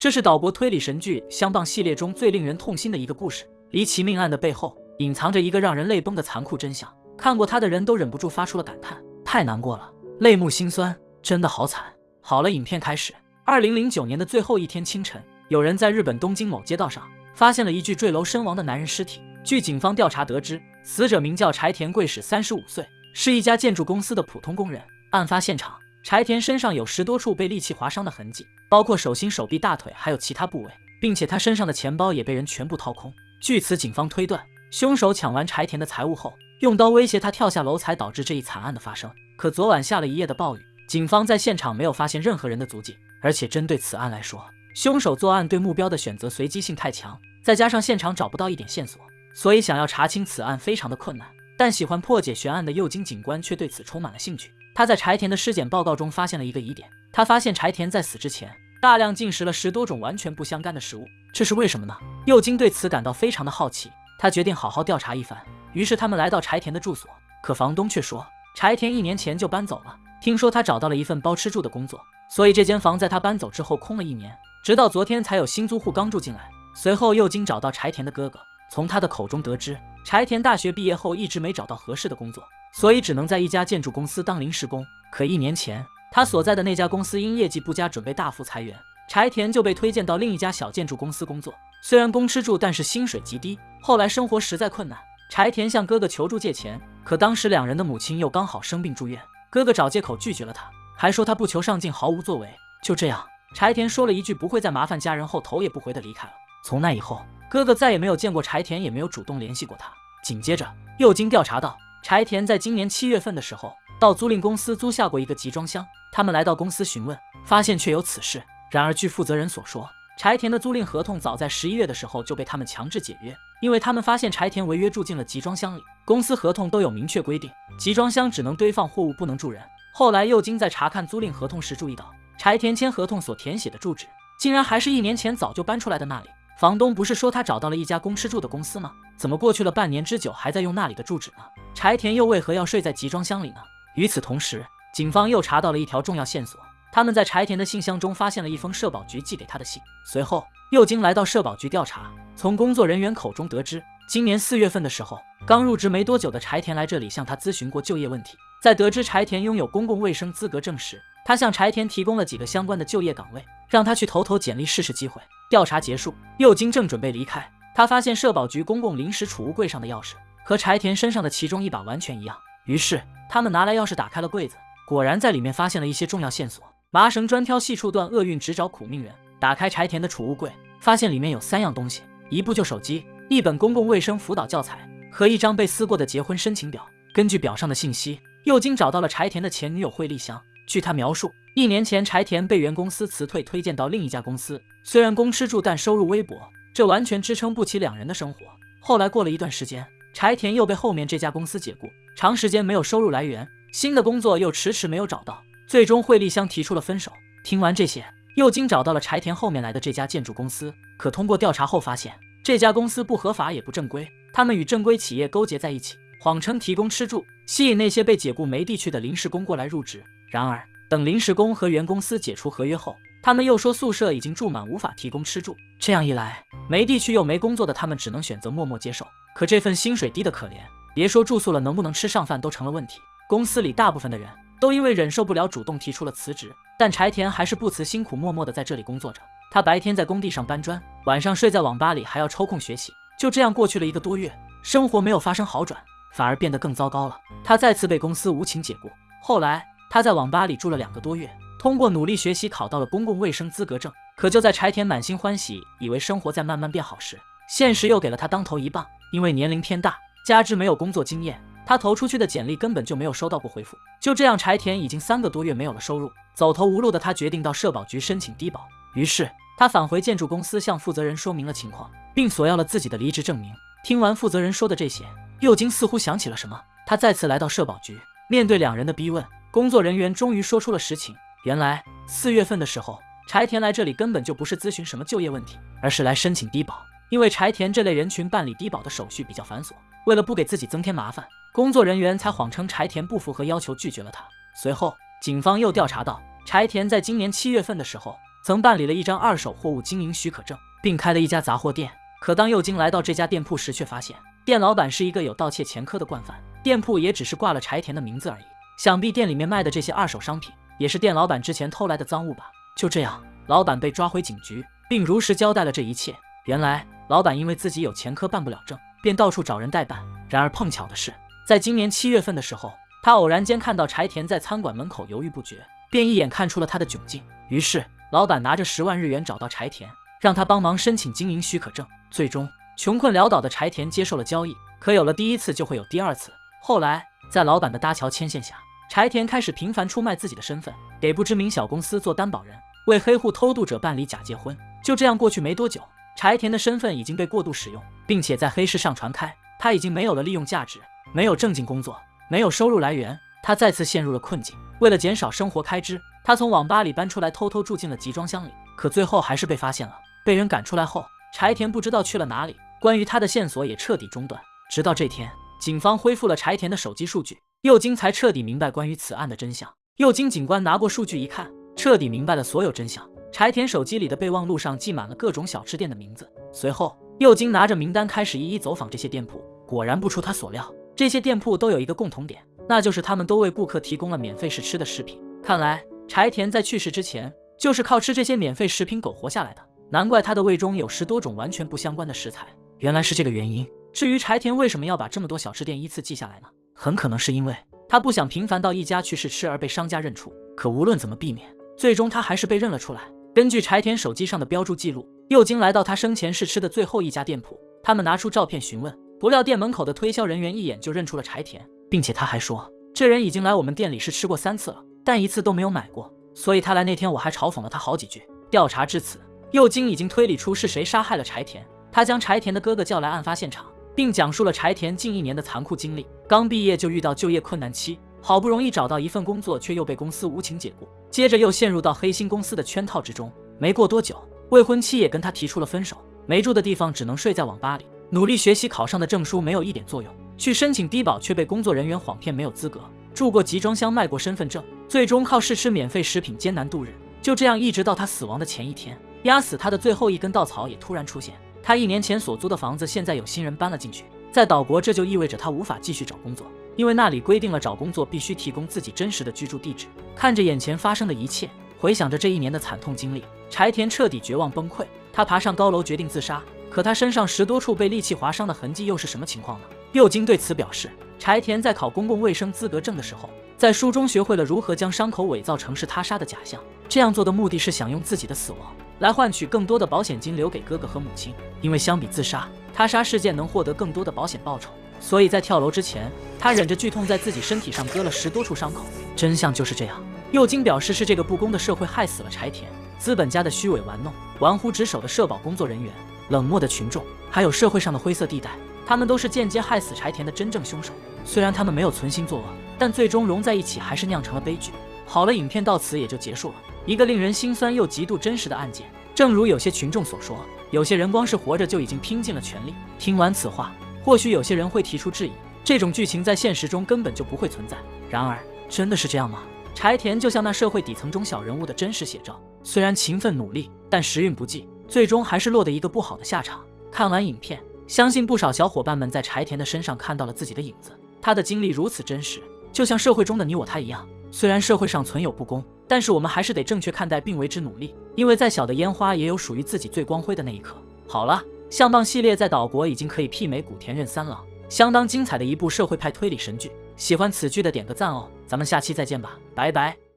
这是岛国推理神剧《相棒》系列中最令人痛心的一个故事。离奇命案的背后，隐藏着一个让人泪崩的残酷真相。看过它的人都忍不住发出了感叹：太难过了，泪目心酸，真的好惨。好了，影片开始。2009年的最后一天清晨，有人在日本东京某街道上发现了一具坠楼身亡的男人尸体。据警方调查得知，死者名叫柴田贵史，35岁，是一家建筑公司的普通工人。案发现场，柴田身上有10多处被利器划伤的痕迹，包括手心、手臂、大腿，还有其他部位，并且他身上的钱包也被人全部掏空。据此，警方推断，凶手抢完柴田的财物后，用刀威胁他跳下楼，才导致这一惨案的发生。可昨晚下了一夜的暴雨，警方在现场没有发现任何人的足迹，而且针对此案来说，凶手作案对目标的选择随机性太强，再加上现场找不到一点线索，所以想要查清此案非常的困难。但喜欢破解悬案的右京警官却对此充满了兴趣。他在柴田的尸检报告中发现了一个疑点，他发现柴田在死之前大量进食了10多种完全不相干的食物，这是为什么呢？右京对此感到非常的好奇，他决定好好调查一番。于是他们来到柴田的住所，可房东却说柴田1年前就搬走了，听说他找到了一份包吃住的工作，所以这间房在他搬走之后空了1年，直到昨天才有新租户刚住进来。随后右京找到柴田的哥哥，从他的口中得知，柴田大学毕业后一直没找到合适的工作，所以只能在一家建筑公司当临时工。可1年前，他所在的那家公司因业绩不佳准备大幅裁员，柴田就被推荐到另一家小建筑公司工作。虽然供吃住，但是薪水极低，后来生活实在困难，柴田向哥哥求助借钱，可当时两人的母亲又刚好生病住院，哥哥找借口拒绝了他，还说他不求上进，毫无作为。就这样，柴田说了一句不会再麻烦家人后，头也不回的离开了。从那以后，哥哥再也没有见过柴田，也没有主动联系过他。紧接着，右京调查到，柴田在今年7月份的时候，到租赁公司租下过一个集装箱。他们来到公司询问，发现确有此事。然而据负责人所说，柴田的租赁合同早在11月的时候就被他们强制解约，因为他们发现柴田违约住进了集装箱里。公司合同都有明确规定，集装箱只能堆放货物，不能住人。后来右京在查看租赁合同时注意到，柴田签合同所填写的住址竟然还是1年前早就搬出来的那里。房东不是说他找到了一家供吃住的公司吗？怎么过去了半年之久还在用那里的住址呢？柴田又为何要睡在集装箱里呢？与此同时，警方又查到了一条重要线索，他们在柴田的信箱中发现了一封社保局寄给他的信。随后右京来到社保局调查，从工作人员口中得知，今年4月份的时候，刚入职没多久的柴田来这里向他咨询过就业问题。在得知柴田拥有公共卫生资格证时，他向柴田提供了几个相关的就业岗位，让他去投简历试试机会。调查结束，右京正准备离开，他发现社保局公共临时储物柜上的钥匙和柴田身上的其中一把完全一样，于是他们拿来钥匙打开了柜子，果然在里面发现了一些重要线索。麻绳专挑细处断，厄运只找苦命人。打开柴田的储物柜，发现里面有3样东西，一部旧手机，一本公共卫生辅导教材和一张被撕过的结婚申请表。根据表上的信息，右京找到了柴田的前女友惠丽香。据他描述，1年前柴田被原公司辞退，推荐到另一家公司，虽然供吃住，但收入微薄，这完全支撑不起两人的生活。后来过了一段时间，柴田又被后面这家公司解雇，长时间没有收入来源，新的工作又迟迟没有找到，最终惠丽香提出了分手。听完这些，右京找到了柴田后面来的这家建筑公司，可通过调查后发现，这家公司不合法也不正规，他们与正规企业勾结在一起，谎称提供吃住，吸引那些被解雇没地去的临时工过来入职。然而等临时工和原公司解除合约后，他们又说宿舍已经住满，无法提供吃住。这样一来，没地去又没工作的他们只能选择默默接受。可这份薪水低得可怜，别说住宿了，能不能吃上饭都成了问题。公司里大部分的人都因为忍受不了主动提出了辞职，但柴田还是不辞辛苦默默地在这里工作着。他白天在工地上搬砖，晚上睡在网吧里，还要抽空学习。就这样过去了1个多月，生活没有发生好转，反而变得更糟糕了。他再次被公司无情解雇。后来他在网吧里住了2个多月，通过努力学习考到了公共卫生资格证。可就在柴田满心欢喜以为生活在慢慢变好时，现实又给了他当头一棒。因为年龄偏大，加之没有工作经验，他投出去的简历根本就没有收到过回复。就这样，柴田已经3个多月没有了收入，走投无路的他决定到社保局申请低保。于是他返回建筑公司，向负责人说明了情况，并索要了自己的离职证明。听完负责人说的这些，右京似乎想起了什么，他再次来到社保局，面对两人的逼问，工作人员终于说出了实情。原来4月份的时候，柴田来这里根本就不是咨询什么就业问题，而是来申请低保。因为柴田这类人群办理低保的手续比较繁琐，为了不给自己增添麻烦，工作人员才谎称柴田不符合要求拒绝了他。随后警方又调查到，柴田在今年7月份的时候曾办理了一张二手货物经营许可证，并开了一家杂货店。可当右京来到这家店铺时，却发现店老板是一个有盗窃前科的惯犯，店铺也只是挂了柴田的名字而已。想必店里面卖的这些二手商品，也是店老板之前偷来的赃物吧。就这样，老板被抓回警局，并如实交代了这一切。原来，老板因为自己有前科办不了证，便到处找人代办。然而碰巧的是，在今年7月份的时候，他偶然间看到柴田在餐馆门口犹豫不决，便一眼看出了他的窘境。于是，老板拿着10万日元找到柴田，让他帮忙申请经营许可证。最终，穷困潦倒的柴田接受了交易。可有了第一次，就会有第二次。后来，在老板的搭桥牵线下，柴田开始频繁出卖自己的身份，给不知名小公司做担保人，为黑户偷渡者办理假结婚。就这样过去没多久，柴田的身份已经被过度使用，并且在黑市上传开，他已经没有了利用价值，没有正经工作，没有收入来源，他再次陷入了困境。为了减少生活开支，他从网吧里搬出来，偷偷住进了集装箱里。可最后还是被发现了，被人赶出来后，柴田不知道去了哪里，关于他的线索也彻底中断。直到这天，警方恢复了柴田的手机数据，右京才彻底明白关于此案的真相。右京警官拿过数据一看，彻底明白了所有真相。柴田手机里的备忘录上记满了各种小吃店的名字。随后，右京拿着名单开始一一走访这些店铺。果然不出他所料，这些店铺都有一个共同点，那就是他们都为顾客提供了免费试吃的食品。看来柴田在去世之前就是靠吃这些免费食品苟活下来的，难怪他的胃中有10多种完全不相关的食材，原来是这个原因。至于柴田为什么要把这么多小吃店依次记下来呢？很可能是因为他不想频繁到一家去试吃而被商家认出。可无论怎么避免，最终他还是被认了出来。根据柴田手机上的标注记录，右京来到他生前试吃的最后一家店铺，他们拿出照片询问，不料店门口的推销人员一眼就认出了柴田，并且他还说，这人已经来我们店里试吃过3次了，但1次都没有买过，所以他来那天我还嘲讽了他好几句。调查至此，右京已经推理出是谁杀害了柴田。他将柴田的哥哥叫来案发现场，并讲述了柴田近1年的残酷经历。刚毕业就遇到就业困难期，好不容易找到一份工作，却又被公司无情解雇，接着又陷入到黑心公司的圈套之中。没过多久，未婚妻也跟他提出了分手，没住的地方只能睡在网吧里，努力学习考上的证书没有一点作用，去申请低保却被工作人员谎骗没有资格，住过集装箱卖过身份证，最终靠试吃免费食品艰难度日。就这样一直到他死亡的前一天，压死他的最后一根稻草也突然出现。他1年前所租的房子现在有新人搬了进去，在岛国这就意味着他无法继续找工作，因为那里规定了找工作必须提供自己真实的居住地址。看着眼前发生的一切，回想着这1年的惨痛经历，柴田彻底绝望崩溃。他爬上高楼决定自杀，可他身上10多处被利器划伤的痕迹又是什么情况呢？右京对此表示，柴田在考公共卫生资格证的时候，在书中学会了如何将伤口伪造成是他杀的假象，这样做的目的是想用自己的死亡来换取更多的保险金留给哥哥和母亲，因为相比自杀，他杀事件能获得更多的保险报酬，所以在跳楼之前，他忍着剧痛在自己身体上割了10多处伤口。真相就是这样。右京表示，是这个不公的社会害死了柴田，资本家的虚伪玩弄，玩忽职守的社保工作人员，冷漠的群众，还有社会上的灰色地带，他们都是间接害死柴田的真正凶手。虽然他们没有存心作恶，但最终融在一起还是酿成了悲剧。好了，影片到此也就结束了，一个令人心酸又极度真实的案件。正如有些群众所说，有些人光是活着就已经拼尽了全力。听完此话，或许有些人会提出质疑，这种剧情在现实中根本就不会存在。然而，真的是这样吗？柴田就像那社会底层中小人物的真实写照，虽然勤奋努力，但时运不济，最终还是落得一个不好的下场。看完影片，相信不少小伙伴们在柴田的身上看到了自己的影子。他的经历如此真实，就像社会中的你我他一样。虽然社会上存有不公，但是我们还是得正确看待并为之努力，因为再小的烟花也有属于自己最光辉的那一刻。好了，相棒系列在岛国已经可以媲美古田任三郎，相当精彩的一部社会派推理神剧。喜欢此剧的点个赞哦，咱们下期再见吧，拜拜。